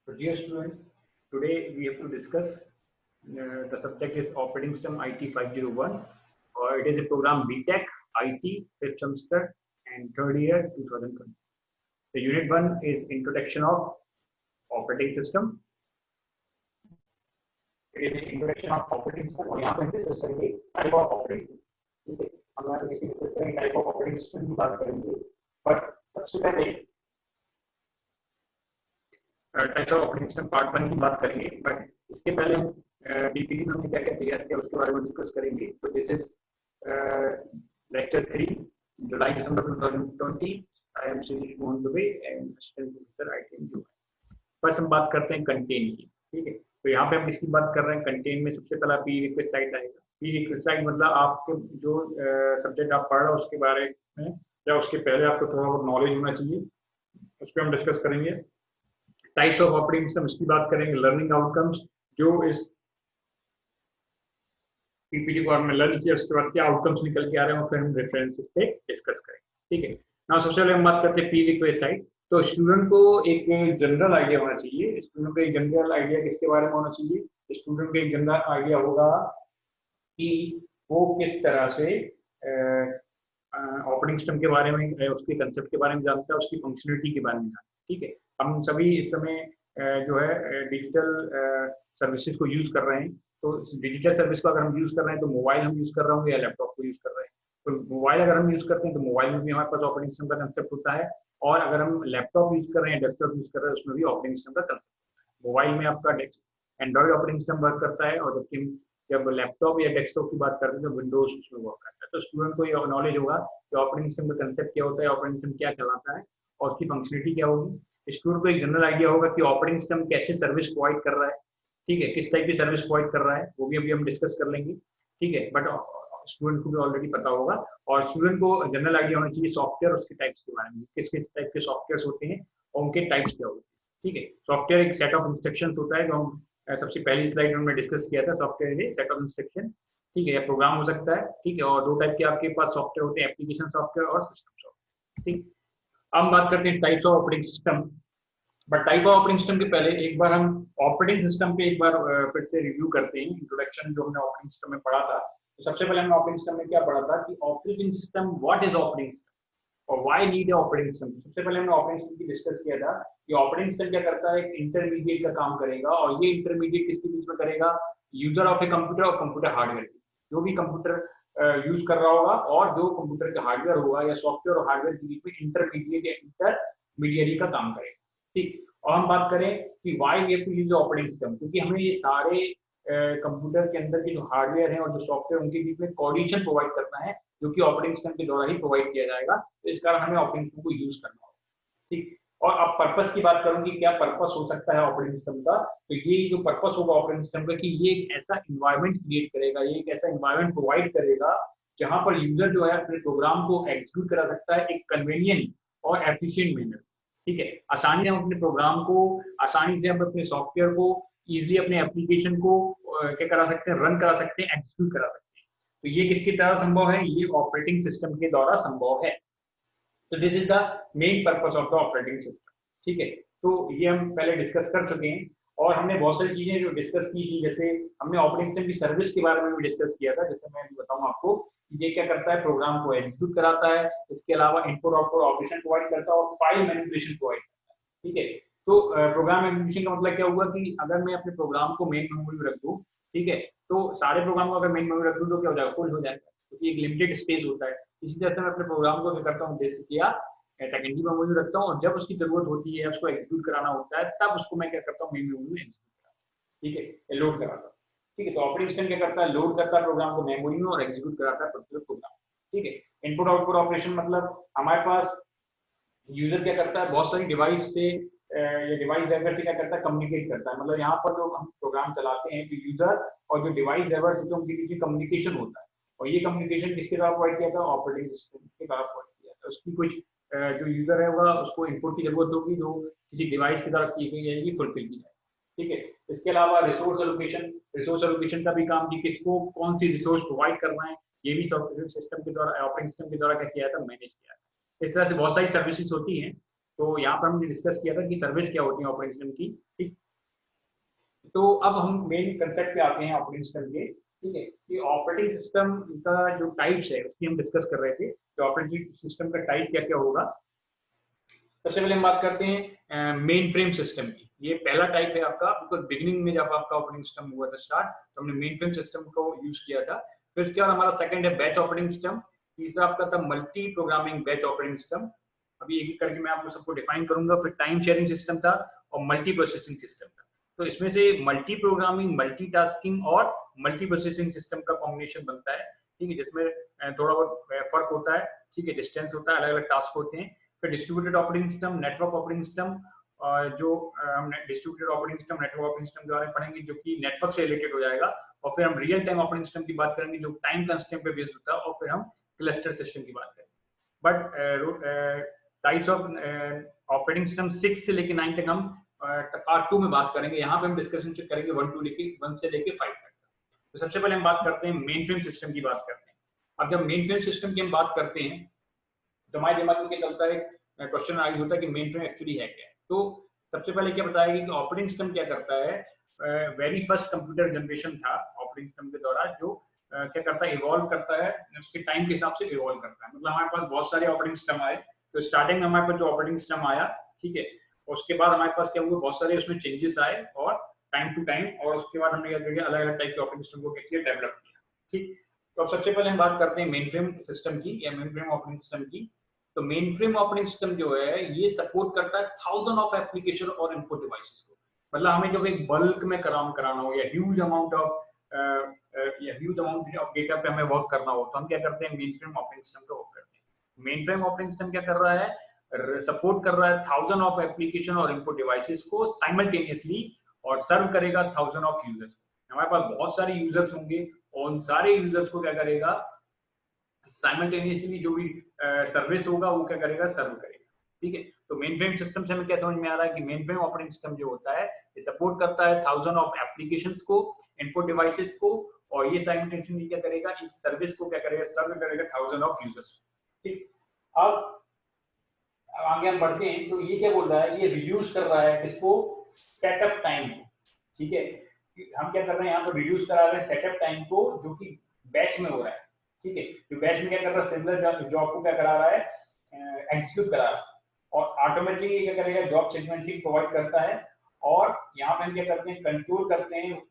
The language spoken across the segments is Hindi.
So dear students, today we have to discuss the subject is operating system IT 501, or it is a program BTech IT 5th semester and third year 2020. The unit 1 is introduction of operating system. It is the introduction of operating system और यहाँ पे हम डिस्कस करेंगे टाइप ऑफ ऑपरेटिंग सिस्टम. ठीक है, हम यहाँ पे डिस्कस करेंगे टाइप ऑफ ऑपरेटिंग सिस्टम की बात करेंगे. बट सबसे पहले types of operating system part 1 की बात करेंगे. बट इसके पहले हम पीपीटी में हमने क्या क्या तैयार किया उसके बारे में डिस्कस करेंगे. तो this is lecture 3 July December 2020. I am Shri Mohan Dubey and assistant professor IT and UI. First हम बात करते हैं कंटेन की. ठीक है, तो यहाँ पे हम इसकी बात कर रहे हैं कंटेन में. सबसे पहला पी रिक्वेस्ट साइट आएगा. पी रिक्वेस्ट साइट मतलब आपके जो सब्जेक्ट आप पढ़ रहे हो उसके बारे में या उसके पहले आपको थोड़ा बहुत नॉलेज होना चाहिए, उस पर हम डिस्कस करेंगे. टाइप्स ऑफ ऑपरेटिंग सिस्टम इसकी बात करेंगे. लर्निंग आउटकम्स जो इस पीपीटी को हमने लर्न किया उसके बाद क्या आउटकम्स निकल के आ रहे हैं, फिर हम रेफरेंसेस पे डिस्कस करेंगे. ठीक है, नाउ सबसे पहले हम बात करते हैं प्री रिक्वेस्ट साइट. तो स्टूडेंट को एक जनरल आइडिया होना चाहिए. स्टूडेंट को एक जनरल आइडिया किसके बारे में होना चाहिए? स्टूडेंट को एक जनरल आइडिया होगा कि वो किस तरह से ऑपरेटिंग सिस्टम के बारे में, उसके कंसेप्ट के बारे में जानता है, उसकी फंक्शनलिटी के बारे में जानता है. ठीक है, हम सभी इस समय जो है डिजिटल सर्विसेज को यूज कर रहे हैं. तो डिजिटल सर्विस को अगर हम यूज कर रहे हैं तो मोबाइल हम यूज कर रहे होंगे या लैपटॉप को यूज कर रहे हैं. तो मोबाइल अगर हम यूज करते हैं तो मोबाइल में भी हमारे पास ऑपरेटिंग सिस्टम का कंसेप्ट होता है, और अगर हम लैपटॉप यूज कर रहे हैं, डेस्कटॉप यूज कर रहे हैं, उसमें भी ऑपरेटिंग सिस्टम का कंसेप्ट होता है. मोबाइल में आपका एंड्रॉइड ऑपरेटिंग सिस्टम वर्क करता है, और जबकि जब लैपटॉप या डेस्कटॉप की बात करते हैं तो विंडोज उसमें वर्क करता है. तो स्टूडेंट को ये नॉलेज होगा कि ऑपरेटिंग सिस्टम का कंसेप्ट क्या होता है, ऑपरेटिंग सिस्टम क्या चलाता है और उसकी फंक्शनलिटी क्या होगी. स्टूडेंट को एक जनरल आइडिया होगा कि ऑपरेटिंग सिस्टम कैसे सर्विस प्रोवाइड कर रहा है. ठीक है, किस टाइप की सर्विस प्रोवाइड कर रहा है वो भी अभी हम डिस्कस कर लेंगे. ठीक है, बट स्टूडेंट को भी ऑलरेडी पता होगा. और स्टूडेंट को जनरल आइडिया होना चाहिए सॉफ्टवेयर उसके टाइप्स के बारे में, किस किस टाइप के सॉफ्टवेयर होते हैं और उनके टाइप्स क्या होते हैं. ठीक है, सॉफ्टवेयर एक सेट ऑफ इंस्ट्रक्शंस होता है जो हम सबसे पहली स्लाइड में डिस्कस किया था. Software is set of instruction. ठीक है, या प्रोग्राम हो सकता है. ठीक है, और दो टाइप के आपके पास सॉफ्टवेयर होते हैं, एप्लीकेशन सॉफ्टवेयर और सिस्टम सॉफ्टवेयर. ठीक, हम बात करते हैं types of operating system. But type of operating system के पहले एक बार हम ऑपरेटिंग सिस्टम पे एक बार फिर से रिव्यू करते हैं. इंट्रोडक्शन जो हमने ऑपरेटिंग सिस्टम में पढ़ा था, तो सबसे पहले हमने ऑपरेटिंग सिस्टम में क्या पढ़ा था कि operating system, what is operating system और why need a operating system. सबसे पहले हमने ऑपरेटिंग सिस्टम की डिस्कस किया था कि ऑपरेटिंग सिस्टम क्या करता है, एक इंटरमीडिएट का काम करेगा. और ये इंटरमीडिएट किसके बीच में करेगा? यूजर ऑफ ए कंप्यूटर और कंप्यूटर हार्डवेयर. जो भी कंप्यूटर यूज कर रहा होगा और जो कंप्यूटर का हार्डवेयर होगा या सॉफ्टवेयर और हार्डवेयर के बीच में इंटरमीडिएट या इंटरमीडिएरी का काम करेगा. ठीक, और हम बात करें कि why we have to use operating system, क्योंकि हमें ये सारे कंप्यूटर के अंदर के जो हार्डवेयर है और जो सॉफ्टवेयर उनके बीच में कोऑर्डिनेशन प्रोवाइड करना है, जो कि ऑपरेटिंग सिस्टम के द्वारा ही प्रोवाइड किया जाएगा. तो इस कारण हमें ऑपरेटिंग सिस्टम को यूज करना होगा. ठीक, और अब पर्पस की बात करूं कि क्या पर्पस हो सकता है ऑपरेटिंग सिस्टम का. तो ये जो पर्पस होगा ऑपरेटिंग सिस्टम का कि ये एक ऐसा इन्वायरमेंट क्रिएट करेगा, ये एक ऐसा इन्वायरमेंट प्रोवाइड करेगा जहां पर यूजर जो है अपने प्रोग्राम को एग्जीक्यूट करा सकता है एक कन्वीनियंट और एफिशिएंट मैनर. ठीक है, आसानी से हम अपने प्रोग्राम को, आसानी से हम अपने सॉफ्टवेयर को, इजीली अपने एप्लीकेशन को क्या करा सकते हैं, रन करा सकते हैं, एग्जीक्यूट करा सकते हैं. तो ये किसके द्वारा संभव है? ये ऑपरेटिंग सिस्टम के द्वारा संभव है. तो this is the main purpose of the operating system. ठीक है, तो ये हम पहले डिस्कस कर चुके हैं और हमने बहुत सारी चीजें जो डिस्कस की थी, जैसे हमने ऑपरेटिंग सिस्टम की सर्विस के बारे में भी डिस्कस किया था. जैसे मैं बताऊं आपको, ये क्या करता है, प्रोग्राम को एग्जीक्यूट कराता है, इसके अलावा इनपुट आउटपुट ऑपरेशन प्रोवाइड करता है और फाइल मैनिपुलेशन प्रोवाइड करता है. ठीक है, तो प्रोग्राम एग्जीक्यूशन का मतलब क्या हुआ कि अगर मैं अपने प्रोग्राम को मेन मेमोरी में रख दूं, ठीक है, तो सारे प्रोग्राम को अगर मेन मेमोरी रख दूं तो क्या हो जाएगा, फुल हो जाएगा, क्योंकि एक लिमिटेड स्पेस होता है. इसी तरह से मैं अपने प्रोग्राम को क्या करता हूँ, बेसिक या सेकेंडरी मेमोरी में रखता हूँ, और जब उसकी जरूरत होती है, उसको एग्जीक्यूट कराना होता है, तब उसको मैं क्या करता हूँ, मेन मेमोरी में एग्जीक्यूट कराता हूँ. ठीक है, लोड कराता हूँ. ठीक है, तो ऑपरेटिंग सिस्टम क्या करता है, लोड करता है प्रोग्राम को मेमोरी में और एग्जीक्यूट कराता है पर्टिकुलर प्रोग्राम. ठीक है, इनपुट आउटपुट ऑपरेशन मतलब हमारे पास यूजर क्या करता है, बहुत सारी डिवाइस से या डिवाइस ड्राइवर से क्या करता है, कम्युनिकेट करता है. मतलब यहाँ पर जो हम प्रोग्राम चलाते हैं तो यूजर और जो डिवाइस ड्राइवर होते हैं उनके बीच कम्युनिकेशन होता है. और ये कम्युनिकेशन किसके द्वारा प्रोवाइड किया था, ऑपरेटिंग सिस्टम के द्वारा प्रोवाइड किया था. उसकी कुछ जो यूजर है होगा उसको इनपुट की जरूरत होगी जो किसी डिवाइस की द्वारा की गई जाएगी, फुलफिल की जाएगी. ठीक है, इसके अलावा रिसोर्स एलोकेशन का भी काम कि किसको कौन सी रिसोर्स प्रोवाइड करना है, ये भी सॉफ्टवेयर सिस्टम के द्वारा, ऑपरेटिंग सिस्टम के द्वारा क्या किया था, मैनेज किया था. इस तरह से बहुत सारी सर्विसेज होती हैं. तो यहाँ पर हमने डिस्कस किया था कि सर्विस क्या होती है ऑपरेटिंग सिस्टम की, ठीक। तो अब हम मेन कंसेप्ट पे आते हैं ऑपरेटिंग सिस्टम के, ठीक है। कि ऑपरेटिंग सिस्टम का जो टाइप्स है उसकी हम डिस्कस कर रहे थे कि ऑपरेटिंग सिस्टम का टाइप क्या क्या होगा। सबसे पहले हम बात करते हैं मेन फ्रेम सिस्टम की। ये पहला टाइप है आपका, बिकॉज बिगिनिंग में जब आपका ऑपरेटिंग सिस्टम हुआ था स्टार्ट, तो हमने मेन फ्रेम सिस्टम को यूज किया था। फिर उसके बाद हमारा सेकंड है बैच ऑपरेटिंग सिस्टम। तीसरा आपका था multi programming batch operating system. अभी एक एक करके मैं आपको सबको डिफाइन करूंगा। फिर टाइम शेयरिंग सिस्टम था और मल्टी प्रोसेसिंग सिस्टम था। तो इसमें से मल्टी प्रोग्रामिंग, मल्टी टास्किंग और मल्टी प्रोसेसिंग सिस्टम का कॉम्बिनेशन बनता है, ठीक है, जिसमें थोड़ा बहुत फर्क होता है, ठीक है, डिस्टेंस होता है, अलग अलग टास्क होते हैं। फिर distributed operating system, network operating system, जो हम distributed operating system, network operating system के बारे में पढ़ेंगे जो कि नेटवर्क से रिलेटेड हो जाएगा। और फिर हम रियल टाइम ऑपरेटिंग सिस्टम की बात करेंगे जो टाइम कंस्ट्रेंट पे बेस्ड होता है। और फिर हम क्लस्टर सिस्टम की बात करेंगे। But types of operating system 6 से लेके 9 तक हम पार्ट 2 में बात करेंगे। यहाँ पे हम डिस्कशन करेंगे 1 से लेके 5 तक। तो सबसे पहले हम बात करते हैं मेन फ्रेम सिस्टम की बात करते हैं। अब जब मेन फ्रेम सिस्टम की हम बात करते हैं तो हमारे दिमाग में क्या चलता है, क्वेश्चन राइज होता है कि मेन फ्रेम एक्चुअली है क्या। तो सबसे पहले क्या बताएगा कि ऑपरेटिंग सिस्टम क्या करता है। वेरी फर्स्ट कंप्यूटर जनरेशन था ऑपरेटिंग सिस्टम के दौरान, जो क्या करता है, इवॉल्व करता है, उसके टाइम के हिसाब से इवॉल्व करता है। मतलब हमारे पास बहुत सारे ऑपरेटिंग सिस्टम आए। तो स्टार्टिंग में हमारे पास जो ऑपरेटिंग सिस्टम आया, ठीक है, उसके बाद हमारे पास क्या हुआ, बहुत सारे उसमें चेंजेस आए और टाइम टू टाइम, और उसके बाद हमने क्या किया, अलग अलग टाइप के ऑपरेटिंग सिस्टम को क्या किया, डेवलप किया, ठीक। तो अब सबसे पहले हम बात करते हैं मेन फ्रेम सिस्टम की या मेन फ्रेम ऑपरेटिंग सिस्टम की। तो मेन फ्रेम ऑपरेटिंग सिस्टम जो है ये सपोर्ट करता है थाउजेंड ऑफ एप्लीकेशन और इनपुट डिवाइसेस को। मतलब हमें जब एक बल्क में काम कराना हो या ह्यूज अमाउंट ऑफ डेटा पे हमें वर्क करना हो, तो हम क्या करते हैं, मेन फ्रेम ऑपरेटिंग सिस्टम का वर्क करते हैं। मेन फ्रेम ऑपरेटिंग सिस्टम क्या कर रहा है, सपोर्ट कर रहा है थाउजेंड ऑफ एप्लीकेशन और इनपुट डिवाइसेस को साइमल्टेनियसली, और सर्व करेगा थाउजेंड ऑफ यूजर्स। हमारे पास बहुत सारे यूजर्स होंगे और उन सारे यूजर्स को क्या करेगा, साइमल्टेनियसली जो भी सर्विस होगा वो क्या करेगा, सर्व करेगा, ठीक है। तो मेन फ्रेम सिस्टम से हमें क्या समझ में आ रहा है कि मेन फ्रेम ऑपरेटिंग सिस्टम जो होता है ये सपोर्ट करता है थाउजेंड ऑफ एप्लीकेशंस को, इनपुट डिवाइसेस को, और ये साइमल्टेनियसली क्या करेगा, इस सर्विस को क्या करेगा, सर्व करेगा थाउजेंड ऑफ यूजर्स, ठीक। अब आगे हम बढ़ते हैं तो ये क्या बोल रहा है, ये रिड्यूस कर रहा है किसको, सेटअप टाइम को, ठीक है। हम क्या कर रहे हैं यहाँ पर, रिड्यूस करा रहे हैं सेटअप टाइम को जो कि बैच में हो रहा है, ठीक है। जो बैच में क्या कर रहा है, सिमिलर जॉब को क्या करा रहा है, एग्जीक्यूट करा रहा है, और ऑटोमेटिकली क्या करेगा, जॉब सीक्वेंसिंग प्रोवाइड करता है। और यहाँ पे हम क्या करते हैं, कंट्रोल करते हैं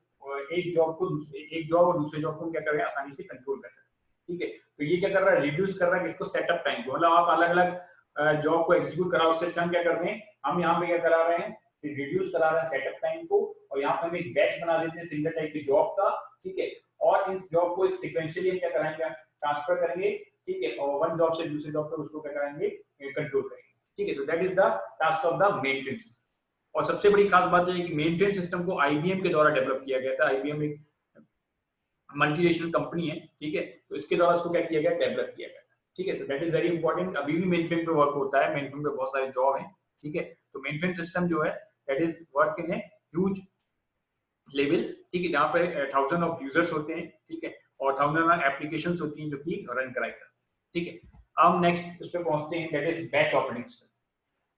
एक जॉब और दूसरे जॉब को क्या करें, आसानी से कंट्रोल कर सकते हैं, ठीक है। तो ये क्या कर रहा है, रिड्यूस कर रहा है किसको, सेटअप टाइम को। मतलब आप अलग अलग जॉब को एग्जीक्यूट कराओ, उससे अच्छा हम क्या करते हैं, हम यहाँ पे क्या करा रहे हैं, रिड्यूस करा रहे हैं सेटअप टाइम को, और यहाँ पे हम एक बैच बना देते हैं सिंगल टाइप की जॉब का, ठीक है। और इस जॉब को सिक्वेंशियली हम क्या कराएंगे, ट्रांसफर करेंगे, ठीक है, और वन जॉब से दूसरे जॉब पर उसको क्या कराएंगे, कंट्रोल करेंगे, ठीक है। तो that is the task of the main frame system. और सबसे बड़ी खास बात यह है कि मेन फ्रेम सिस्टम को आईबीएम के द्वारा डेवलप किया गया था। आईबीएम एक मल्टीनेशनल कंपनी है, ठीक है। तो इसके द्वारा इसको क्या किया गया, डेवलप किया गया, ठीक है। तो दैट इज वेरी इंपॉर्टेंट। अभी भी मेन फ्रेम पे वर्क होता है, मेन फ्रेम पे बहुत सारे जॉब हैं, ठीक है। तो मेन फ्रेम सिस्टम जो है that is work in a huge levels, ठीक है, जहाँ पे थाउजेंड ऑफ यूजर्स होते हैं, ठीक है, और थाउजेंड ऑफ एप्लीकेशंस होती हैं जो कि रन कराएगा, ठीक है। अब नेक्स्ट उस पर पहुंचते हैं, that is batch operating system.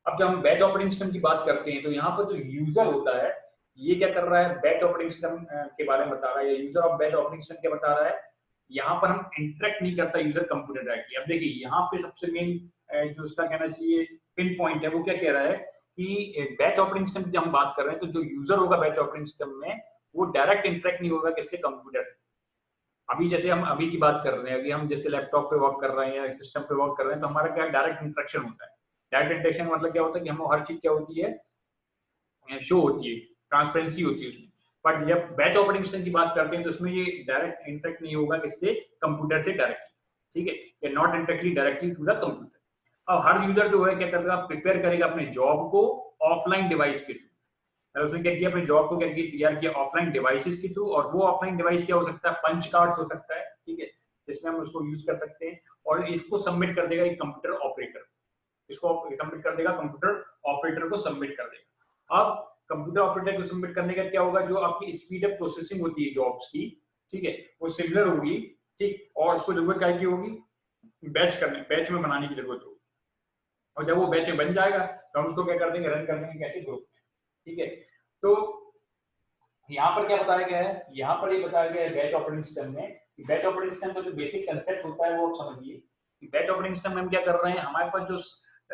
अब जब हम बैच ऑपरेटिंग सिस्टम की बात करते हैं तो यहाँ पर जो यूजर होता है ये क्या कर रहा है, बैच ऑपरेटिंग सिस्टम के बारे में बता रहा है, या user of batch operating system क्या बता रहा है। यहाँ पर हम इंटरेक्ट नहीं करता यूजर कंप्यूटर डायरेक्टली। अब देखिए यहाँ पे सबसे मेन जो उसका कहना चाहिए पिन पॉइंट है वो क्या कह रहा है कि बैच ऑपरेटिंग सिस्टम की हम बात कर रहे हैं तो जो यूजर होगा बैच ऑपरेटिंग सिस्टम में वो डायरेक्ट इंटरेक्ट नहीं होगा किससे, कंप्यूटर से। अभी जैसे हम अभी की बात कर रहे हैं कि हम जैसे लैपटॉप पे वर्क कर रहे हैं या सिस्टम पे वर्क कर रहे हैं तो हमारा क्या डायरेक्ट इंटरेक्शन होता है। डायरेक्ट इंटरेक्शन मतलब क्या होता है कि हम हर चीज क्या होती है, शो होती है, ट्रांसपेरेंसी होती है उसमें। बट जब बैच ऑपरेटिंग सिस्टम की बात करते हैं तो इसमें ये डायरेक्ट इंटरेक्ट नहीं होगा किससे, कंप्यूटर से डायरेक्टली, ठीक है, या not indirectly directly to the computer. अब हर यूजर जो है क्या करेगा, प्रिपेयर करेगा अपने जॉब को ऑफलाइन डिवाइस के थ्रू। उसने क्या किया, अपने जॉब को क्या किया, तैयार किया ऑफलाइन डिवाइसेस के थ्रू। और वो ऑफलाइन डिवाइस क्या हो सकता है, पंच कार्ड्स हो सकता है, ठीक है, जिसमें हम उसको यूज कर सकते हैं। और इसको सबमिट कर देगा एक कंप्यूटर ऑपरेटर, इसको सबमिट कर देगा कंप्यूटर ऑपरेटर को सबमिट कर देगा। अब कंप्यूटर ऑपरेटर को सबमिट करने का क्या होगा, जो आपकी स्पीड अप प्रोसेसिंग होती है जॉब्स की, ठीक है, वो सिमिलर होगी, ठीक। और उसको जरूरत क्या की होगी, बैच में बनाने की जरूरत होगी। और जब वो बैच में बन जाएगा तो हम उसको क्या कर देंगे, रन कर देंगे कैसे, ग्रुप में, ठीक है। तो यहाँ पर क्या बताया गया है, यहाँ पर ये बताया गया है बैच ऑपरेटिंग सिस्टम में, बैच ऑपरेटिंग सिस्टम का जो बेसिक कंसेप्ट होता है वो आप समझिए कि बैच ऑपरेटिंग सिस्टम में हम क्या कर रहे हैं, हमारे पास जो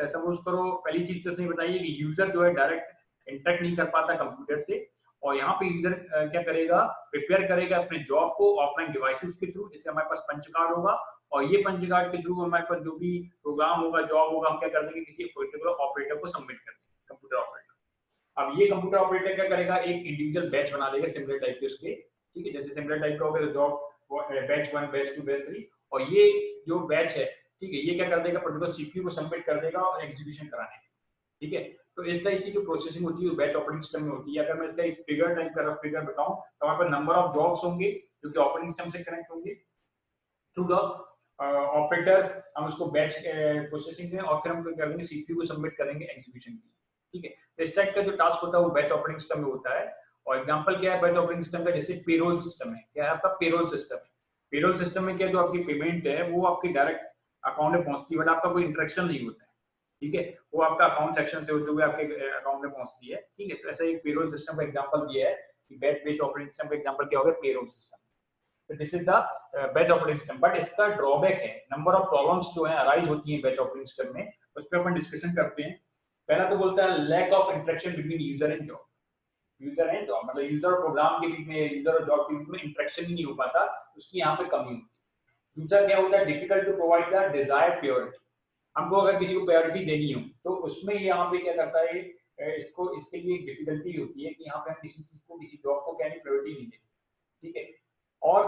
सपोज करो, पहली चीज तो इसने बताई है कि यूजर जो है डायरेक्ट इंटरेक्ट नहीं कर पाता कंप्यूटर से, और यहाँ पे यूजर क्या करेगा, प्रिपेयर करेगा अपने जॉब को ऑफलाइन डिवाइसेस के थ्रू, जैसे हमारे पास पंच कार्ड होगा, और ये पंच कार्ड के थ्रू हमारे पास जो भी प्रोग्राम होगा, जॉब होगा, हम क्या कर देंगे, किसी पर्टिकुलर ऑपरेटर को सबमिट कर देंगे, कंप्यूटर ऑपरेटर। अब ये कंप्यूटर ऑपरेटर क्या करेगा, एक इंडिविजुअल बैच बना देगा सिमिलर टाइप के उसके, ठीक है, जैसे सिमिलर टाइप का हो गया तो जॉब बैच 1, बैच 2, बैच 3, और ये जो बैच है, ठीक है, ये क्या कर देगा, पर्टिकुलर सीपीयू को सबमिट कर देगा और एग्जीक्यूशन कराने, ठीक है। तो इस टाइप से जो प्रोसेसिंग होती है बैच ऑपरेटिंग सिस्टम में होती है। अगर मैं इसका एक फिगर टाइप का रफ फिगर बताऊं तो हमारे पास नंबर ऑफ जॉब्स होंगे जो कि ऑपरेटिंग सिस्टम से कनेक्ट होंगे थ्रू द ऑपरेटर्स, हम उसको बैच प्रोसेसिंग में, और फिर हम क्या करेंगे, सीपीयू को सबमिट करेंगे एग्जीक्यूशन के लिए, ठीक है। तो इस टाइप का जो टास्क होता है वो बैच ऑपरेटिंग सिस्टम में होता है। और एग्जांपल क्या है बैच ऑपरेटिंग सिस्टम का, जैसे पेरोल सिस्टम है, क्या है आपका पेरोल सिस्टम है। पेरोल सिस्टम में क्या, जो आपकी पेमेंट है वो आपकी डायरेक्ट अकाउंट में पहुंचती है, बट आपका कोई इंटरेक्शन नहीं होता है, ठीक है, वो आपका अकाउंट सेक्शन से होते हुए आपके अकाउंट में पहुंचती है, ठीक है। तो ऐसा एक पेरोल सिस्टम का एग्जांपल दिया है कि बैच बेस्ड ऑपरेटिंग सिस्टम का एग्जांपल क्या होगा, पेरोल सिस्टम। तो this is the batch operating system, but इसका ड्रॉबैक है, नंबर ऑफ प्रॉब्लम्स जो है अराइज होती है बैच ऑपरेटिंग सिस्टम में, उस पर अपन डिस्कशन करते हैं। पहला तो बोलता है lack of interaction between user and job, user and job मतलब यूजर और प्रोग्राम के बीच में, यूजर और जॉब के बीच में इंटरेक्शन ही नहीं हो पाता, उसकी यहाँ पे कमी होती है। दूसरा क्या होता है, difficult to provide the desired purity, हमको अगर किसी को प्रायोरिटी देनी हो तो उसमें यहाँ पे क्या करता है, इसको इसके लिए डिफिकल्टी होती है कि यहाँ पे हम किसी चीज को, किसी जॉब को क्या नहीं प्रायोरिटी नहीं देते, ठीक है। और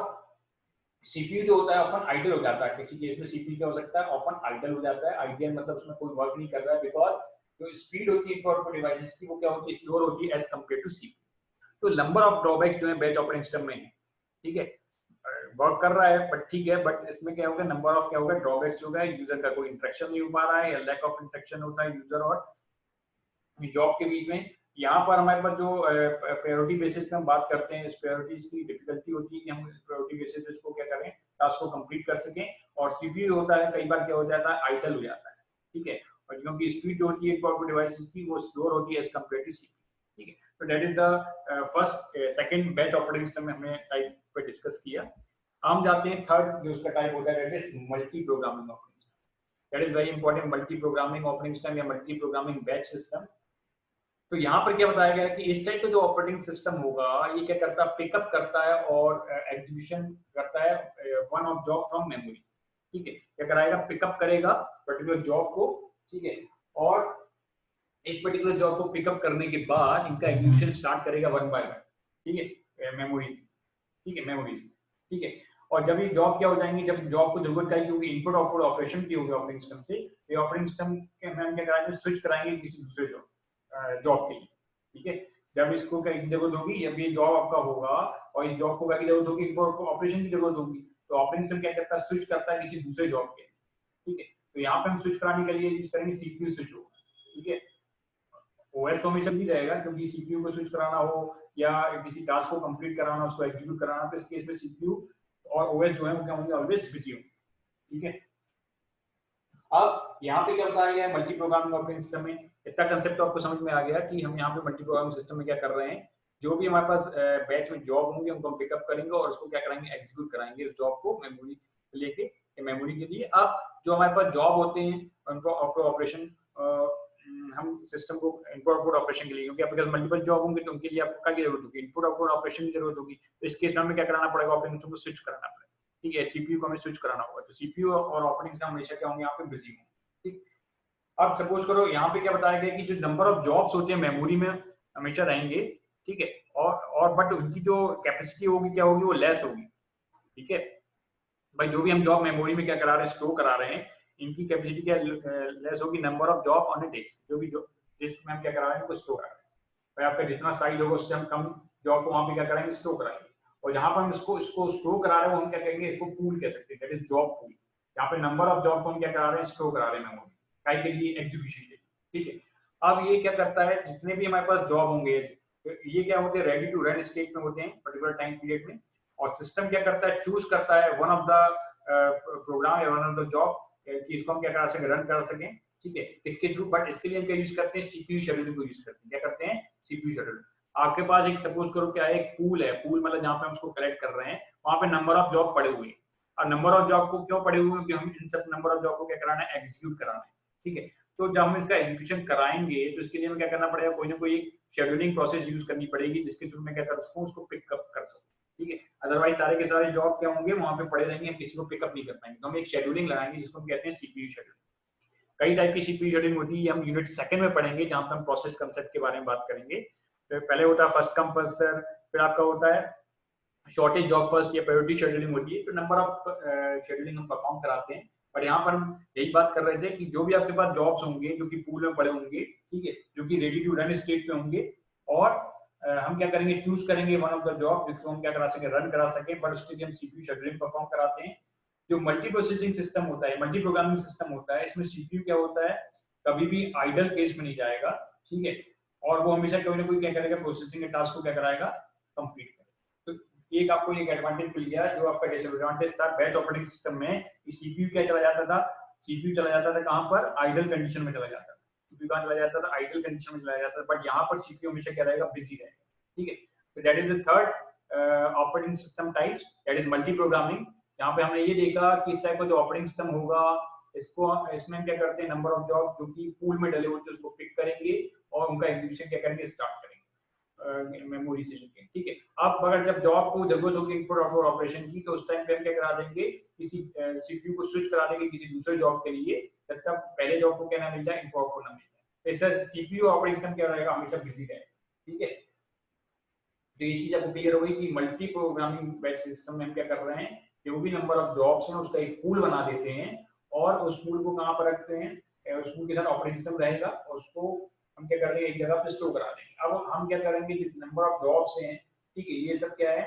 सीपीयू जो होता है ऑफन आइडल हो जाता है, किसी केस में सीपीयू क्या हो सकता है, ऑफन आइडल हो जाता है। आइडियल मतलब उसमें कोई वर्क नहीं कर रहा है, बिकॉज जो स्पीड होती है इनपुट आउटपुट डिवाइसेस की वो क्या होती है, स्लोअर होती है एज कम्पेयर टू सीपीयू। तो नंबर ऑफ ड्रॉबैक्स जो है बैच ऑपरेटिंग सिस्टम में है, ठीक है, वर्क कर रहा है बट ठीक है, बट इसमें क्या होगा, नंबर ऑफ क्या होगा, ड्रॉबैक्स होगा, यूजर का कोई इंटरेक्शन नहीं हो पा रहा है, या लैक ऑफ इंटरेक्शन होता है यूजर और जॉब के बीच में। यहाँ पर हमारे पास जो प्रायोरिटी बेसिस पे हम बात करते हैं, इस प्रायोरिटीज की डिफिकल्टी होती है कि हम प्रायोरिटी बेसिस पे इसको क्या करें, टास्क को कंप्लीट कर सकें। और सीपीयू होता है कई बार क्या हो जाता है, आइडल हो जाता है, ठीक है, और क्योंकि स्पीड जो होती है कॉर्पोरेट डिवाइसेस की वो स्लोअर होती है एज कम्पेयर टू सीपीयू, ठीक है। तो that is the first second batch operating system में हमने टाइप पे डिस्कस किया। हम जाते हैं थर्ड जो उसका टाइप होता है, that is multi programming operating system. That is very important, multi programming operating system या मल्टी प्रोग्रामिंग बैच सिस्टम। तो यहाँ पर क्या बताया गया है कि इस टाइप का जो ऑपरेटिंग सिस्टम होगा ये क्या करता है, पिकअप करता है और एग्जीक्यूशन करता है one of job from memory, ठीक है। क्या कराएगा, पिकअप करेगा पर्टिकुलर जॉब को, ठीक है, और इस पर्टिकुलर जॉब को पिकअप करने के बाद इनका एग्जीक्यूशन स्टार्ट करेगा वन बाय वन, ठीक है, मेमोरी, ठीक है, मेमोरीज, ठीक है। और जब ये जॉब क्या हो जाएंगी, जब जॉब को जरूरत का क्योंकि इनपुट आउटपुट ऑपरेशन की होगी ऑपरेटिंग सिस्टम से, ये ऑपरेटिंग सिस्टम के हम क्या कराएंगे, स्विच कराएंगे किसी दूसरे जॉब के लिए, ठीक है। जब इसको क्या की जरूरत होगी, जब ये जॉब आपका होगा और इस जॉब को क्या की जरूरत होगी, इनपुट ऑपरेशन की जरूरत होगी, तो ऑपरेटिंग सिस्टम क्या करता है, स्विच करता है किसी दूसरे जॉब के, ठीक है। तो यहाँ पे हम स्विच कराने के लिए यूज करेंगे सीपीयू स्विच होगा, ठीक है। ओएस तो हमेशा भी रहेगा क्योंकि सीपीयू को स्विच कराना हो या किसी टास्क को कंप्लीट कराना, उसको एग्जीक्यूट कराना, तो इस केस में सीपीयू और ओएस जो है वो क्या होंगे, ऑलवेज बिजी होंगे, ठीक है। अब यहाँ पे क्या बताया गया है मल्टी प्रोग्रामिंग ऑपरेटिंग सिस्टम में, इतना कंसेप्ट तो आपको समझ में आ गया कि हम यहाँ पे मल्टी प्रोग्रामिंग सिस्टम में क्या कर रहे हैं, जो भी हमारे पास बैच में जॉब होंगे उनको हम पिकअप करेंगे और उसको क्या कराएंगे, एग्जीक्यूट कराएंगे उस जॉब को मेमोरी लेके, मेमोरी के लिए। अब जो हमारे पास जॉब होते हैं उनको ऑपरेशन हम सिस्टम को इनपुट आउटपुट ऑपरेशन के लिए, क्योंकि आपके पास मल्टीपल जॉब होंगे तो उनके लिए आपको क्या की जरूरत होगी, इनपुट आउटपुट ऑपरेशन की जरूरत होगी। तो इस केस में हमें क्या कराना पड़ेगा, ऑपरेटिंग सिस्टम को स्विच कराना पड़ेगा, ठीक है, सीपीयू को हमें स्विच कराना होगा। तो सीपीयू और ऑपरेटिंग सिस्टम हमेशा क्या होंगे, यहाँ पे बिजी होंगे, ठीक। अब सपोज करो यहाँ पे क्या बताया गया कि जो नंबर ऑफ जॉब्स होते हैं मेमोरी में हमेशा रहेंगे, ठीक है, और बट उनकी जो कैपेसिटी होगी क्या होगी, वो लेस होगी, ठीक है। भाई जो भी हम जॉब मेमोरी में क्या करा रहे हैं, स्टोर करा रहे हैं, इनकी कैपेसिटी क्या लेस होगी, number of job on a disk, जो भी जो डिस्क में हम क्या करा रहे हैं उनको स्टोर करा रहे हैं। भाई आपका जितना साइज होगा उससे हम कम जॉब को वहां पे क्या कराएंगे, स्टोर कराएंगे। और जहां पर हम इसको इसको स्टोर करा रहे हैं वो हम क्या कहेंगे, इसको पूल कह सकते हैं, दैट इज जॉब पूल। यहाँ पे नंबर ऑफ जॉब को हम क्या करा रहे हैं, स्टोर करा रहे हैं मेमोरी काय के लिए, एग्जीक्यूशन के लिए, ठीक है। अब ये क्या करता है, जितने भी हमारे पास जॉब होंगे ये क्या होते हैं, रेडी टू रन स्टेट में होते हैं पर्टिकुलर टाइम पीरियड में। और सिस्टम क्या करता है, चूज करता है वन ऑफ द प्रोग्राम या वन ऑफ द जॉब कि इसको हम क्या करा सकें, रन कर सकें, ठीक है, इसके थ्रू, बट इसके लिए हम क्या यूज करते हैं, सीपीयू शेड्यूलिंग को यूज करते हैं। क्या करते हैं, सीपीयू शेड्यूलिंग। आपके पास एक सपोज करो क्या है, एक पूल है, पूल मतलब जहाँ पे हम उसको कलेक्ट कर रहे हैं, वहाँ पे नंबर ऑफ जॉब पड़े हुए हैं। और नंबर ऑफ जॉब को क्यों पड़े हुए हैं, कि हम इन सब नंबर ऑफ जॉब को क्या कराना है, एग्जीक्यूट कराना है। ठीक है, तो जब हम इसका एग्जीक्यूशन कराएंगे तो इसके लिए हमें क्या करना पड़ेगा, कोई ना कोई शेड्यूलिंग प्रोसेस यूज करनी पड़ेगी, जिसके थ्रू मैं क्या कर सकूँ, उसको पिकअप कर सकूँ। ठीक है, अदरवाइज सारे के सारे जॉब क्या होंगे, वहाँ पे पड़े रहेंगे, हम किसी को पिकअप नहीं कर पाएंगे। तो हम एक शेड्यूलिंग लगाएंगे जिसको हम कहते हैं सीपीयू शेड्यूलिंग। कई टाइप की सीपीयू शेड्यूलिंग होती है, हम यूनिट सेकंड में पढ़ेंगे, जहां पे हम प्रोसेस कंसेप्ट के बारे में बात करेंगे। तो पहले होता है फर्स्ट कम फर्स्ट सर्व, फिर आपका होता है शॉर्टेज जॉब फर्स्ट या प्रायोरिटी शेड्यूलिंग होती है, तो नंबर ऑफ शेड्यूलिंग हम परफॉर्म कराते हैं। और यहाँ पर हम यही बात कर रहे थे कि जो भी आपके पास जॉब्स होंगे जो कि पूल में पड़े होंगे, ठीक है, जो कि रेडी टू रन स्टेट पे होंगे, और हम क्या करेंगे, चूज करेंगे वन ऑफ द जॉब जिसको हम क्या करा सके, रन करा सके, बट उसके लिए हम सीपीयू शेड्यूलिंग परफॉर्म कराते हैं। जो मल्टी प्रोसेसिंग सिस्टम होता है, मल्टी प्रोग्रामिंग सिस्टम होता है, इसमें सीपीयू क्या होता है, कभी भी आइडल केस में नहीं जाएगा। ठीक है, और वो हमेशा कोई ना कोई क्या करेगा, प्रोसेसिंग के टास्क को क्या कराएगा, कंप्लीट करेगा। तो एक आपको एक एडवांटेज मिल गया। जो आपका डिसएडवांटेज था बैच ऑपरेटिंग सिस्टम में, सीपीयू क्या चला जाता था, सीपीयू चला जाता था कहां पर, आइडल कंडीशन में चला जाता था। सीपीयू कहां चला जाता था, आइडल कंडीशन में चला जाता था, बट यहाँ पर सीपीयू हमेशा क्या रहेगा, बिजी रहेगा। ठीक है, तो that is the third operating system types, that is multi programming. यहाँ पे हमने ये देखा कि इस टाइप का जो ऑपरेटिंग सिस्टम होगा, इसको इसमें क्या करते हैं, नंबर ऑफ जॉब जो कि पूल में डले होते हैं उसको पिक करेंगे और उनका एग्जीक्यूशन क्या करेंगे, स्टार्ट करेंगे मेमोरी से लेके। ठीक है, अब अगर जब जॉब को जरूरत होगी इनपुट आउटपुट ऑपरेशन की, तो उस टाइम पे हम क्या करा देंगे, किसी सीपीयू को स्विच करा देंगे किसी दूसरे जॉब के लिए, जब तक पहले जॉब को क्या ना मिल जाए, इनपुट आउटपुट ना मिल जाए। इससे सीपीयू ऑपरेटिंग सिस्टम क्या रहेगा, हमेशा बिजी रहेगा। ठीक है, तो ये चीज आपको क्लियर हो गई कि मल्टी प्रोग्रामिंग बैच सिस्टम में हम क्या कर रहे हैं, जो भी नंबर ऑफ जॉब्स हैं उसका एक पूल बना देते हैं, और उस पूल को कहाँ पर रखते हैं, उस पूल के साथ ऑपरेटिंग सिस्टम रहेगा, और उसको हम क्या करेंगे, एक जगह पे स्टोर करा देंगे। अब हम क्या करेंगे, जितने नंबर ऑफ जॉब्स हैं, ठीक है, ये सब क्या है,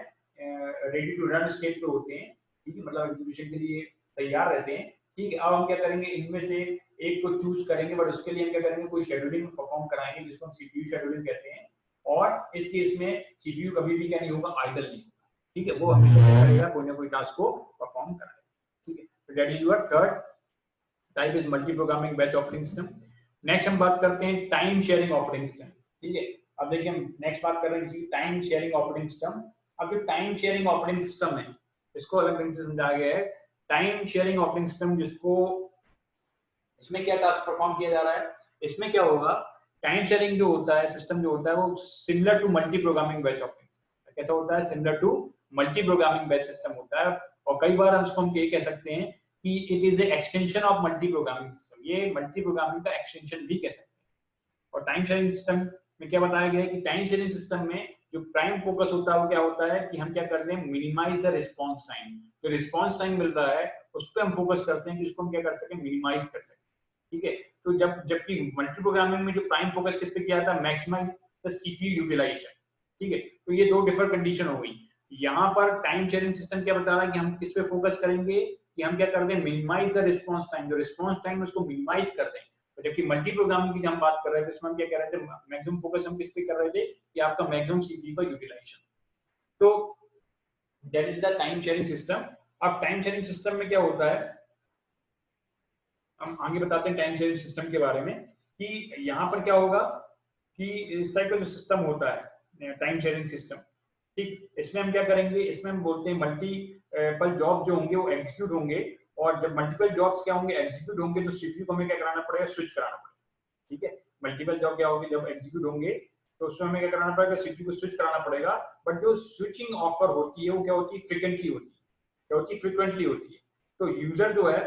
रेडी टू रन स्टेट पे होते हैं। ठीक है, मतलब एग्जीक्यूशन के लिए तैयार रहते हैं। ठीक है, अब हम क्या करेंगे, इनमें से एक को चूज करेंगे, बट उसके लिए हम क्या करेंगे, कोई शेड्यूलिंग परफॉर्म कराएंगे जिसको हम सीपीयू शेड्यूलिंग कहते हैं। और इस केस में सीपीयू कभी भी क्या नहीं होगा, आइडल नहीं होगा। ठीक है, वो हमेशा क्या करेगा, कोई ना कोई टास्क को परफॉर्म कराएगा। ठीक है, तो that is your third type is multi programming batch operating system. Next हम बात करते हैं टाइम शेयरिंग ऑपरेटिंग सिस्टम। ठीक है, अब देखिए हम नेक्स्ट बात कर रहे हैं किसी टाइम शेयरिंग ऑपरेटिंग सिस्टम। अब जो टाइम शेयरिंग ऑपरेटिंग सिस्टम है, इसको अलग ढंग से समझाया गया है। टाइम शेयरिंग ऑपरेटिंग सिस्टम, जिसको इसमें क्या टास्क परफॉर्म किया जा रहा है, इसमें क्या होगा, टाइम शेयरिंग जो होता है, सिस्टम जो होता है, वो similar to multi programming batch operating system. कैसा होता है, similar to multi programming batch system होता है। और कई बार हम इसको हम ये कह सकते हैं कि it is the extension of multi programming system, ये मल्टी प्रोग्रामिंग का एक्सटेंशन भी कह सकते हैं। और टाइम शेयरिंग सिस्टम में क्या बताया गया है कि टाइम शेयरिंग सिस्टम में जो प्राइम फोकस होता है वो क्या होता है, कि हम क्या करते हैं, मिनिमाइज द रिस्पांस टाइम। जो रिस्पांस टाइम मिल रहा है उस पर हम फोकस करते हैं कि उसको हम क्या कर सकें, मिनिमाइज कर सकें। ठीक है, तो जबकि मल्टी प्रोग्रामिंग में जो प्राइम फोकस किस पे किया था, मैक्सिमाइज द सीपीयू यूटिलाइजेशन। ठीक है, तो ये दो डिफरेंट कंडीशन हो गई। यहाँ पर टाइम शेयरिंग सिस्टम क्या बता रहा है कि हम किस पे फोकस करेंगे, कि हम क्या करते हैं, मिनिमाइज द रिस्पांस टाइम, जो रिस्पांस टाइम उसको मिनिमाइज करते हैं। जबकि मल्टी प्रोग्रामिंग की हम बात कर रहे थे, इसमें हम क्या कर रहे थे, मैक्सिमम फोकस हम किस पे कर रहे थे, कि आपका मैक्सिमम सीपीयू का यूटिलाइजेशन। तो that is the time sharing system. अब टाइम शेयरिंग सिस्टम में क्या होता है, हम आगे बताते हैं टाइम शेयरिंग सिस्टम के बारे में, कि यहाँ पर क्या होगा, कि इस टाइप का जो सिस्टम होता है टाइम शेयरिंग सिस्टम, ठीक, इसमें हम क्या करेंगे, इसमें हम बोलते हैं मल्टीपल जॉब जो होंगे वो एग्जीक्यूट होंगे, और जब मल्टीपल जॉब्स क्या होंगे, एग्जीक्यूट होंगे, तो सीपीयू को हमें क्या कराना पड़ेगा, स्विच कराना पड़ेगा। ठीक है, मल्टीपल जॉब क्या होगी, जब एग्जीक्यूट होंगे तो उसमें हमें क्या कराना पड़ेगा, सीपीयू को स्विच कराना पड़ेगा। बट जो स्विचिंग ऑफर होती है वो क्या होती है, फ्रिक्वेंटली होती है, क्या होती है, फ्रिक्वेंटली होती है। तो यूजर जो है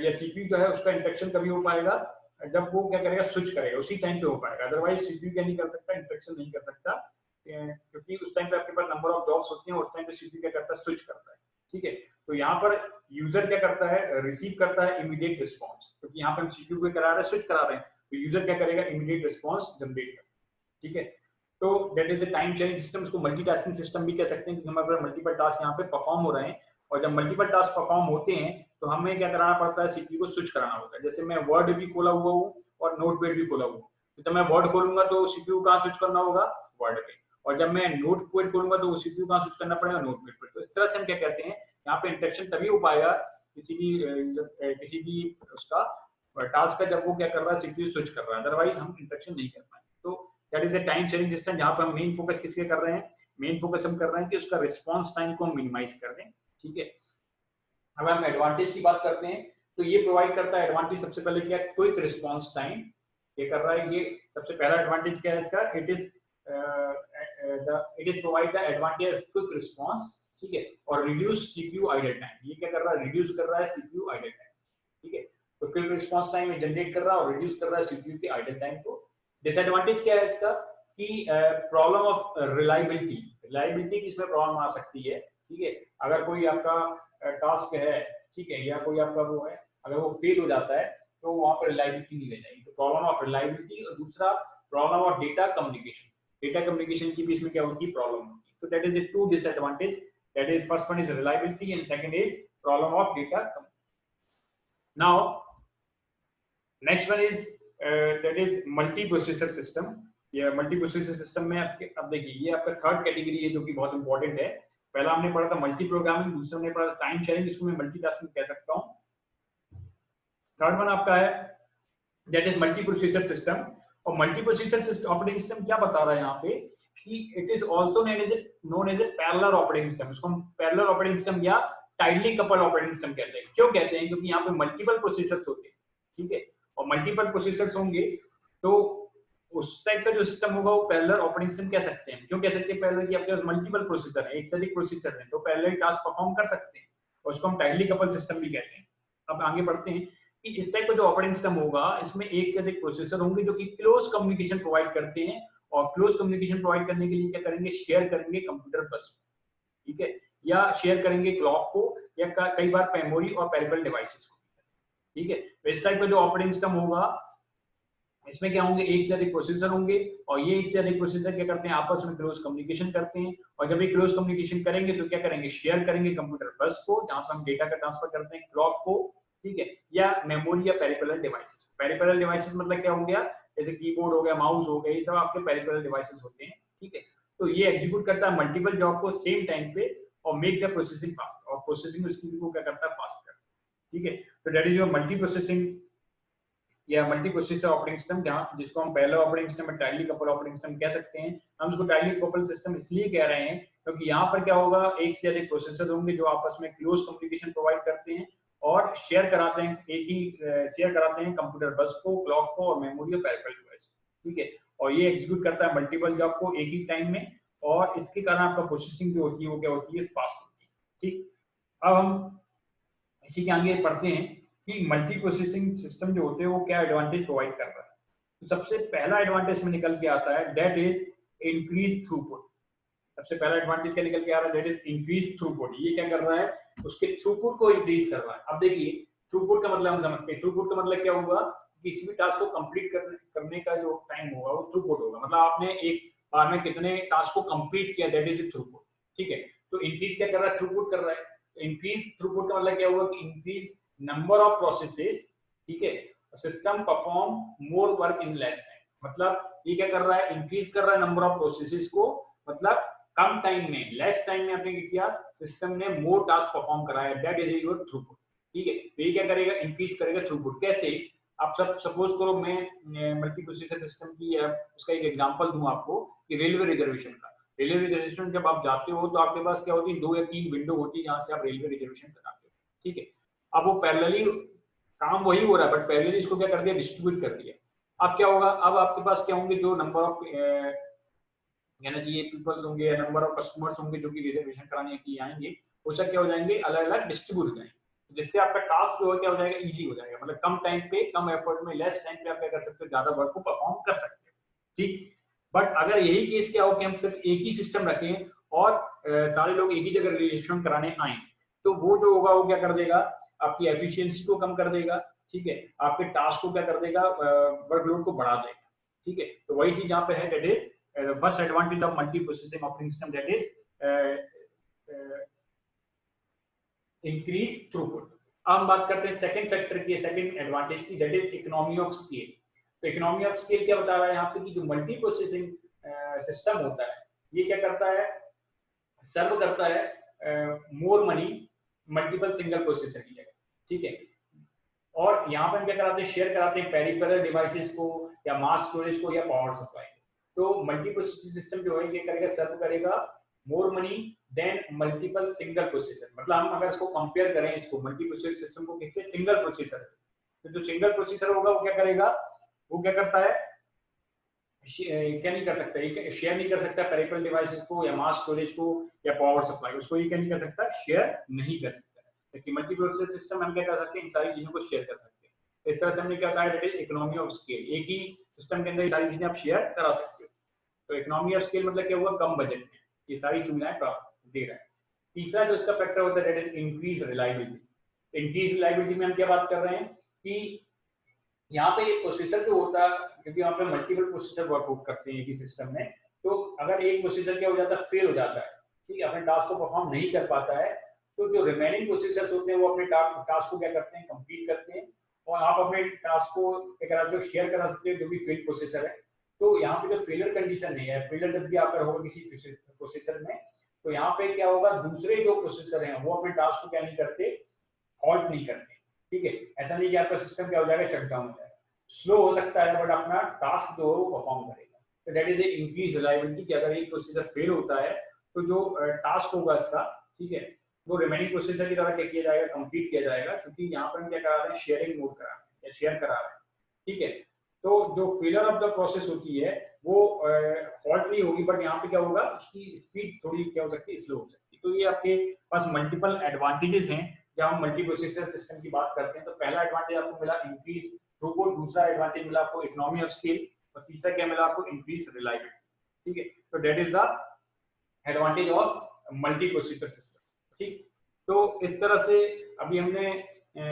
या सीपीयू जो है, उसका इंटरेक्शन कभी हो पाएगा जब वो क्या करेगा, स्विच करेगा, उसी टाइम पे हो पाएगा। अदरवाइज सीपीयू क्या नहीं कर सकता, इंटरेक्शन नहीं कर सकता, क्योंकि उस टाइम पे आपके पास नंबर ऑफ जॉब्स होती हैं, उस टाइम पे सीपीयू क्या करता है, स्विच करता है। ठीक है, तो यहाँ पर यूजर क्या करता है, रिसीव करता है इमीडिएट रिस्पॉन्स, क्योंकि यहाँ पर हम सीपीयू को करा रहे हैं, स्विच करा रहे हैं, तो यूजर क्या करेगा, इमीडिएट रिस्पॉन्स जनरेट करेगा। ठीक है, तो that is the time sharing system. इसको मल्टीटास्किंग सिस्टम भी कह सकते हैं, क्योंकि हमारे पास मल्टीपल टास्क यहाँ पे परफॉर्म हो रहे हैं, और जब मल्टीपल टास्क परफॉर्म होते हैं तो हमें क्या कराना पड़ता है, सीपीयू को स्विच कराना होता है। जैसे मैं वर्ड भी खोला हुआ हूँ और नोटपैड भी खोला हुआ हूँ, तो जब मैं वर्ड खोलूंगा तो सीपीयू कहाँ स्विच करना होगा, वर्ड पे, और जब मैं नोटपैड खोलूंगा तो सीपीयू कहाँ स्विच करना पड़ेगा, नोटपैड पे। तो इस तरह से हम क्या कहते हैं, यहाँ पे इंटरेक्शन तभी हो पाएगा किसी भी उसका टास्क का, जब वो क्या कर रहा है सीपीयू स्विच कर रहा है, अदरवाइज हम इंटरेक्शन नहीं कर पाएंगे। तो that is the time sharing system, जहाँ पे हम मेन फोकस किसके कर रहे हैं, मेन फोकस हम कर रहे हैं कि उसका रिस्पॉन्स टाइम को हम मिनिमाइज कर दें। ठीक है, अब हम एडवांटेज की बात करते हैं, तो ये प्रोवाइड करता है एडवांटेज। सबसे पहले क्या, क्विक रिस्पॉन्स टाइम ये कर रहा है। ये सबसे पहला एडवांटेज क्या है इसका, it is provide the advantage quick response. ठीक है, और रिड्यूस सीपीयू आइडल टाइम, ये क्या कर रहा है, रिड्यूस कर रहा है सीपीयू आइडल टाइम। ठीक है, तो क्विक रिस्पॉन्स टाइम में जनरेट कर रहा है और रिड्यूस कर रहा है सीपीयू के आइडल टाइम को। डिसएडवांटेज क्या है इसका कि प्रॉब्लम ऑफ रिलायबिलिटी, रिलायबिलिटी की इसमें प्रॉब्लम आ सकती है। ठीक है, अगर कोई आपका टास्क है, ठीक है, या कोई आपका वो है, अगर वो फेल हो जाता है तो वहां पर रिलायबिलिटी नहीं रह जाएगी, तो प्रॉब्लम ऑफ रिलायबिलिटी। और दूसरा problem of data communication, data communication की भी इसमें क्या होती है, प्रॉब्लम होती है। तो that is the two disadvantage, that is first one is reliability and second is problem of data communication. Now next one is that is multi processor system. ये मल्टी प्रोसेसर सिस्टम में आपके, अब देखिए ये आपका थर्ड कैटेगरी है जो कि बहुत इंपॉर्टेंट है। पहला हमने पढ़ा था मल्टी प्रोग्रामिंग, दूसरा हमने पढ़ा टाइम शेयरिंग, इसको मैं मल्टीटास्किंग कह सकता हूँ। थर्ड वन आपका है that is multi processor system. और multi processor system operating system क्या बता रहा है यहाँ पे कि it is also known as a parallel operating system. इसको हम पैरेलल ऑपरेटिंग सिस्टम या टाइटली कपल्ड ऑपरेटिंग सिस्टम कहते हैं। क्यों कहते हैं, क्योंकि यहाँ पे मल्टीपल प्रोसेसर्स होते हैं। ठीक है, और मल्टीपल प्रोसेसर्स होंगे तो उस टाइप का जो सिस्टम होगा वो पैरेलल ऑपरेटिंग सिस्टम कह सकते हैं। क्यों कह सकते हैं पैरेलल, कि आपके पास मल्टीपल प्रोसेसर है, एक से अधिक प्रोसेसर है, तो पैरेलल टास्क परफॉर्म कर सकते हैं, और उसको हम टाइटली कपल्ड सिस्टम भी कहते हैं। अब आगे बढ़ते हैं कि इस टाइप का जो ऑपरेटिंग सिस्टम होगा इसमें एक से अधिक प्रोसेसर होंगे जो कि क्लोज कम्युनिकेशन प्रोवाइड करते हैं, और क्लोज कम्युनिकेशन प्रोवाइड करने के लिए क्या करेंगे, शेयर करेंगे कंप्यूटर बस। ठीक है, या शेयर करेंगे क्लॉक को, या कई बार मेमोरी और पेरिफेरल डिवाइसेस को। ठीक है, तो इस टाइप का जो ऑपरेटिंग सिस्टम होगा इसमें क्या होंगे, एक से अधिक प्रोसेसर होंगे, और ये एक से अधिक प्रोसेसर क्या करते हैं, आपस में क्लोज कम्युनिकेशन करते हैं। और जब ये क्लोज कम्युनिकेशन करेंगे तो क्या करेंगे, शेयर करेंगे कंप्यूटर बस को, जहां पर हम डेटा का ट्रांसफर करते हैं, क्लॉक को। ठीक है, या मेमोरी या पेरिफेरल डिवाइसेस। पेरिफेरल डिवाइसेस मतलब क्या हो गया, जैसे कीबोर्ड हो गया, माउस हो गया, ये सब आपके पेरिफेरल डिवाइसेस होते हैं। ठीक है, तो ये एग्जीक्यूट करता है मल्टीपल जॉब को सेम टाइम पे और मेक द प्रोसेसिंग फास्ट, और प्रोसेसिंग उसकी को क्या करता है, फास्ट करता है। ठीक है, तो that is your multi processing या मल्टी प्रोसेसर ऑपरेटिंग सिस्टम, जहां जिसको हम पैरेलल ऑपरेटिंग सिस्टम या टाइटली कपल्ड ऑपरेटिंग सिस्टम कह सकते हैं। हम इसको टाइटली कपल्ड सिस्टम इसलिए कह रहे हैं क्योंकि यहाँ पर क्या होगा, एक से अधिक प्रोसेसर होंगे जो आपस में क्लोज कम्युनिकेशन प्रोवाइड करते हैं और शेयर कराते हैं, एक ही शेयर कराते हैं कंप्यूटर बस को, क्लॉक को और मेमोरी और पेरिफेरल डिवाइस। ठीक है, और ये एग्जीक्यूट करता है मल्टीपल जॉब को एक ही टाइम में, और इसके कारण आपका प्रोसेसिंग जो होती है वो क्या होती है, फास्ट होती है। ठीक, अब हम इसी के आगे पढ़ते हैं कि मल्टी प्रोसेसिंग सिस्टम जो होते हैं वो क्या एडवांटेज प्रोवाइड कर रहा है। तो सबसे पहला एडवांटेज में निकल के आता है दैट इज इंक्रीज थ्रूपुट। सबसे पहला एडवांटेज क्या निकल के आ रहा है, दैट इज इंक्रीज थ्रूपुट। ये क्या कर रहा है, उसके थ्रूपुट को इंक्रीज कर रहा है। अब देखिए थ्रूपुट का मतलब हम समझते हैं, थ्रूपुट का मतलब क्या होगा, किसी भी टास्क को कंप्लीट करने का जो टाइम होगा वो थ्रूपुट होगा। मतलब आपने एक बार में कितने टास्क को कंप्लीट किया, दैट इज थ्रूपुट। ठीक है, तो इंक्रीज क्या कर रहा है, थ्रूपुट कर रहा है। इंक्रीज थ्रूपुट का मतलब क्या होगा कि इंक्रीज नंबर ऑफ प्रोसेसेस। ठीक है, system perform more work in less time. मतलब ये क्या कर रहा है, इंक्रीज कर रहा है नंबर ऑफ प्रोसेसेस को, मतलब कम टाइम में, लेस टाइम में आपने क्या किया, सिस्टम ने मोर टास्क परफॉर्म कराया, दैट इज योर थ्रूपुट। ठीक है, तो ये क्या करेगा, इंक्रीज करेगा थ्रूपुट। कैसे, आप सब सपोज करो मैं मल्टी प्रोसेसर सिस्टम की उसका एक एग्जांपल दूं आपको कि रेलवे रिजर्वेशन का। रेलवे रिजर्वेशन जब आप जाते हो तो आपके पास क्या होती है, 2 या 3 विंडो होती है जहां से आप रेलवे रिजर्वेशन कराते हो। ठीक है, अब वो पैरेलली काम वही हो रहा है, बट पैरेलली इसको क्या कर दिया, डिस्ट्रीब्यूट कर दिया। अब क्या होगा, अब आपके पास क्या होंगे, जो नंबर ऑफ यानी कि ये पीपल्स होंगे या नंबर ऑफ कस्टमर्स होंगे जो कि रिजर्वेशन कराने के लिए आएंगे, वो सब क्या हो जाएंगे, अलग अलग डिस्ट्रीब्यूट हो जाएंगे, जिससे आपका टास्क जो है क्या हो जाएगा, इजी हो जाएगा। मतलब कम टाइम पे, कम एफर्ट में, लेस टाइम पे आप क्या कर सकते हो, ज्यादा वर्क को परफॉर्म कर सकते हो। ठीक, बट अगर यही केस क्या हो कि हम सिर्फ एक ही सिस्टम रखें और सारे लोग एक ही जगह रजिस्ट्रेशन कराने आए, तो वो जो होगा वो क्या कर देगा, आपकी एफिशिएंसी को कम कर देगा। ठीक है, आपके टास्क को क्या कर देगा, वर्कलोड को बढ़ा देगा। ठीक है, तो वही चीज यहाँ पे है, that is first advantage of multi processing operating system, that is increase throughput. अब हम बात करते हैं सेकंड फैक्टर की, सेकंड एडवांटेज की, that is economy of scale. तो इकोनॉमी ऑफ स्केल क्या बता रहा है यहाँ पे कि जो मल्टी प्रोसेसिंग सिस्टम होता है ये क्या करता है, सर्व करता है more money multiple single processor की जगह। ठीक है। और यहाँ पर हम क्या कराते हैं, शेयर कराते हैं पेरिफेरल डिवाइसेस को या मास स्टोरेज को या पावर सप्लाई। तो मल्टी प्रोसेसर सिस्टम जो है ये करेगा, सर्व करेगा more money than multiple single processor. मतलब हम अगर इसको कंपेयर करें, इसको मल्टी प्रोसेसर सिस्टम को किससे, सिंगल प्रोसेसर। तो जो सिंगल प्रोसेसर होगा वो क्या करेगा, वो क्या करता है, क्या नहीं कर सकता, शेयर नहीं कर सकता पेरिफेरल डिवाइसेस को या मास स्टोरेज को या पावर सप्लाई, उसको ये क्या नहीं कर सकता, शेयर नहीं कर सकता। लेकिन मल्टी प्रोसेसर सिस्टम हम क्या कर सकते हैं, इन सारी चीजों को शेयर कर सकते हैं। इस तरह से हमने क्या कहा है, इकोनॉमी ऑफ स्केल। एक ही सिस्टम के अंदर ये सारी चीजें आप शेयर करा सकते हो। तो इकोनॉमी ऑफ स्केल मतलब क्या हुआ, कम बजट में ये सारी सुविधाएं प्राप्त दे रहा है। तीसरा जो इसका फैक्टर होता है that is increase reliability. Increase reliability में हम क्या बात कर रहे हैं कि यहाँ पे एक प्रोसेसर जो होता है, क्योंकि यहाँ पे मल्टीपल प्रोसेसर वर्कआउट करते हैं एक ही सिस्टम में, तो अगर एक प्रोसेसर क्या हो जाता है, फेल हो जाता है, ठीक है, अपने टास्क को परफॉर्म नहीं कर पाता है, तो जो रिमेनिंग प्रोसेसर्स होते हैं वो अपने टास्क को क्या करते हैं, कंप्लीट करते हैं। और आप अपने टास्क को क्या कराते हो, शेयर करा सकते हो जो भी फेल प्रोसेसर है। तो यहाँ पे जो फेलियर कंडीशन नहीं है, फेलियर जब भी आपका होगा किसी प्रोसेसर में, तो यहाँ पे क्या होगा, दूसरे जो प्रोसेसर हैं वो अपने टास्क को क्या नहीं करते, हॉल्ट नहीं करते। ठीक है, ऐसा नहीं कि आपका सिस्टम क्या हो जाएगा, शट डाउन हो जाएगा, स्लो हो सकता है बट अपना टास्क जो है वो परफॉर्म करेगा। तो that is a increase reliability कि अगर एक प्रोसीजर फेल होता है तो जो टास्क होगा इसका, ठीक है, वो रिमेनिंग प्रोसीजर की तरह क्या किया जाएगा, कंप्लीट किया जाएगा, क्योंकि यहाँ पर हम क्या करा रहे हैं, शेयरिंग मोड करा रहे हैं या शेयर करा रहे हैं। ठीक है, तो जो फेलियर ऑफ द प्रोसेस होती है वो हॉल्ट नहीं होगी, बट यहाँ पे क्या होगा, उसकी स्पीड थोड़ी क्या हो सकती है, स्लो हो सकती है। तो ये आपके पास मल्टीपल एडवांटेजेस हैं जब हम मल्टी प्रोसेसर सिस्टम की बात करते हैं। तो पहला एडवांटेज आपको मिला इंक्रीज थ्रूपुट, दूसरा एडवांटेज मिला आपको इकोनॉमी ऑफ स्केल, और तीसरा क्या मिला आपको, इंक्रीज रिलायबिलिटी। ठीक है, तो that is the advantage of multi processor system. ठीक, तो इस तरह से अभी हमने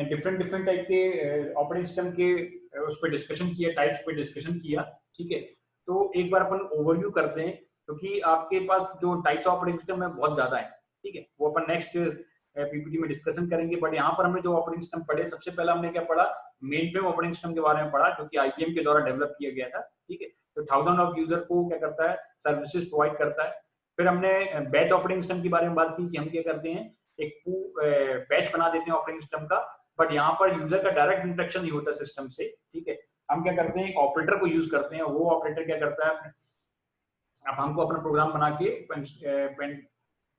डिफरेंट डिफरेंट टाइप के ऑपरेटिंग सिस्टम के उस पर डिस्कशन किया, टाइप्स पे डिस्कशन किया। ठीक है, तो एक बार अपन ओवरव्यू करते हैं, क्योंकि आपके पास जो टाइप्स ऑफ ऑपरेटिंग सिस्टम है बहुत ज्यादा है। ठीक है, वो अपन नेक्स्ट पीपीटी में डिस्कशन करेंगे। बट यहाँ पर हमने जो ऑपरेटिंग सिस्टम पढ़े, सबसे पहला हमने क्या पढ़ा, मेन फ्रेम ऑपरेटिंग सिस्टम के बारे में पढ़ा, जो कि आईबीएम के द्वारा डेवलप किया गया था। ठीक है, तो 1000 ऑफ यूजर को क्या करता है, सर्विसेज प्रोवाइड करता है। फिर हमने बैच ऑपरेटिंग सिस्टम के बारे में बात की कि हम क्या करते हैं, एक बैच बना देते हैं ऑपरेटिंग सिस्टम का, बट यहाँ पर यूजर का डायरेक्ट इंटरेक्शन नहीं होता सिस्टम से। ठीक है, हम क्या करते हैं, एक ऑपरेटर को यूज करते हैं, वो ऑपरेटर क्या करता है, अब हमको अपना प्रोग्राम बना के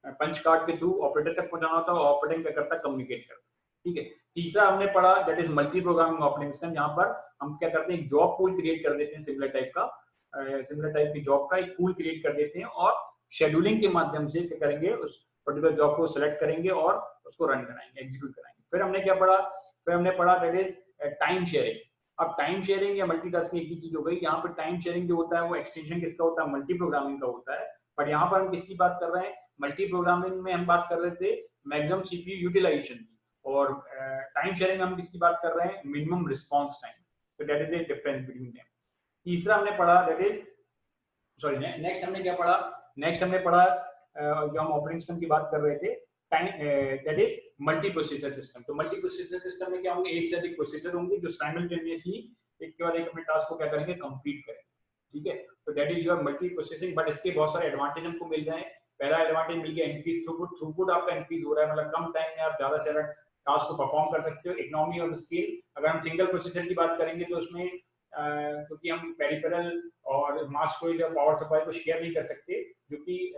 पंच कार्ड के थ्रू ऑपरेटर तक पहुंचाना होता है, ऑपरेटर क्या करता है, कम्युनिकेट करता है। ठीक है, तीसरा हमने पढ़ा that is multi programming operating system. यहाँ पर हम क्या करते हैं, एक जॉब पूल क्रिएट कर देते हैं, सिमिलर टाइप की जॉब का एक पूल क्रिएट कर देते हैं, और शेड्यूलिंग के माध्यम से क्या करेंगे, उस पर्टिकुलर जॉब को सिलेक्ट करेंगे और उसको रन कराएंगे, एग्जीक्यूट कराएंगे। फिर हमने क्या पढ़ा, फिर हमने पढ़ा दैट इज टाइम शेयरिंग। अब टाइम शेयरिंग या मल्टीटास्किंग एक ही चीज हो गई। यहाँ पर टाइम शेयरिंग जो होता है वो एक्सटेंशन किसका होता है, मल्टी प्रोग्रामिंग का होता है। बट यहाँ पर हम किसकी बात कर रहे हैं, मल्टी प्रोग्रामिंग में हम बात कर रहे थे मैक्सिमम सीपीयू यूटिलाइजेशन की, और टाइम शेयरिंग में हम किसकी बात कर रहे हैं, मिनिमम रिस्पांस टाइम। तो that is the difference between them. तीसरा हमने पढ़ा दैट इज सॉरी नेक्स्ट हमने क्या पढ़ा, नेक्स्ट हमने पढ़ा जो हम ऑपरेटिंग सिस्टम की बात कर रहे थे, time that is multi processor system. तो मल्टी प्रोसेसर सिस्टम में क्या होंगे, एक से अधिक प्रोसेसर होंगे जो साइमल्टेनियसली एक के बाद एक अपने टास्क को क्या करेंगे, कंप्लीट करेंगे। ठीक है, तो that is your multi processing. But इसके बहुत सारे एडवांटेज हमको मिल जाए। पहला एडवांटेज मिल गया इंक्रीज थ्रूपुट, थ्रूपुट आपका इंक्रीज हो रहा है, मतलब कम टाइम में आप ज्यादा से ज्यादा टास्क को परफॉर्म कर सकते हो। इकोनॉमी ऑफ स्केल, अगर हम सिंगल प्रोसेसर की बात करेंगे तो उसमें क्योंकि हम पेरिफेरल और मास स्टोरेज और पावर सप्लाई को शेयर नहीं कर सकते, जो कि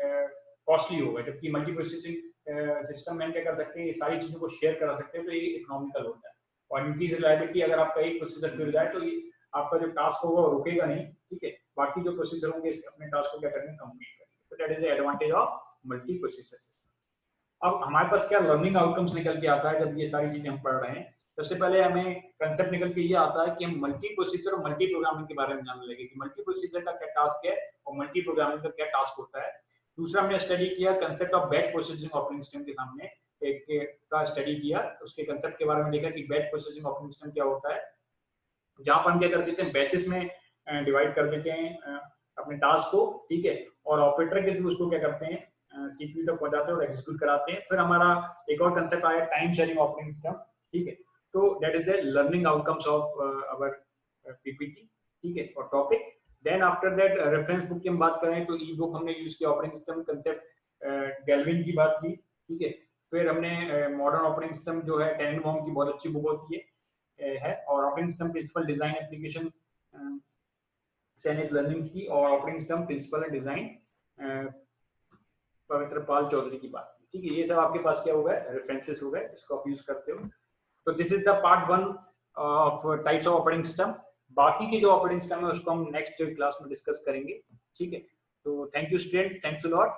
कॉस्टली होगा, जबकि मल्टी प्रोसेसिंग सिस्टम में क्या कर सकते हैं, ये सारी चीजों को शेयर करा सकते हैं, तो ये इकोनॉमिकल होता है। और इंक्रीज रिलायबिलिटी, अगर आपका एक प्रोसेसर फेल जाए तो ये आपका जो टास्क होगा वो रुकेगा नहीं। ठीक है, बाकी जो प्रोसेसर होंगे अपने टास्क को क्या करेंगे, कंप्लीट करेंगे। तो that is the advantage of multi processor system. अब हमारे पास क्या लर्निंग आउटकम्स निकल के आता है जब ये सारी चीजें हम पढ़ रहे हैं। सबसे पहले हमें कंसेप्ट निकल के ये आता है कि हम मल्टी प्रोसेसर और मल्टी प्रोग्रामिंग के बारे में जानने लगे कि मल्टी प्रोसेसर का क्या टास्क है और मल्टी प्रोग्रामिंग का क्या टास्क होता है। दूसरा हमने स्टडी किया concept of batch processing operating system के सामने एक का स्टडी किया, उसके कंसेप्ट के बारे में देखा कि बैच प्रोसेसिंग ऑपरेटिंग सिस्टम क्या होता है, जहां पर हम क्या कर देते हैं, बैचेस में डिवाइड कर देते हैं अपने टास्क को। ठीक है, और ऑपरेटर के थ्रू उसको क्या करते हैं, सीपीयू तक पहुंचाते हैं और एग्जीक्यूट कराते हैं। फिर हमारा एक और कंसेप्ट आया टाइम शेयरिंग ऑपरेटिंग सिस्टम। ठीक है, तो that is the learning outcomes of our PPT. ठीक है, और topic then after that reference book की हम बात करें तो ई बुक हमने यूज किया ऑपरेटिंग सिस्टम कंसेप्ट, गैल्विन की बात की। ठीक है, फिर हमने मॉडर्न ऑपरेटिंग सिस्टम जो है टेनेनबाउम की बहुत अच्छी बुक होती है और operating system principle design application सैनिक लर्निंग की, और operating system principle and design Pavitra Pal Chaudhary की बात की। ठीक है, ये सब आपके पास क्या हो गए, रेफरेंसेस हो गए, इसको आप यूज करते हो। तो this is the part 1 of types of operating system. बाकी के जो ऑपरेटिंग सिस्टम है उसको हम नेक्स्ट क्लास में डिस्कस करेंगे। ठीक है, तो thank you student, thanks a lot.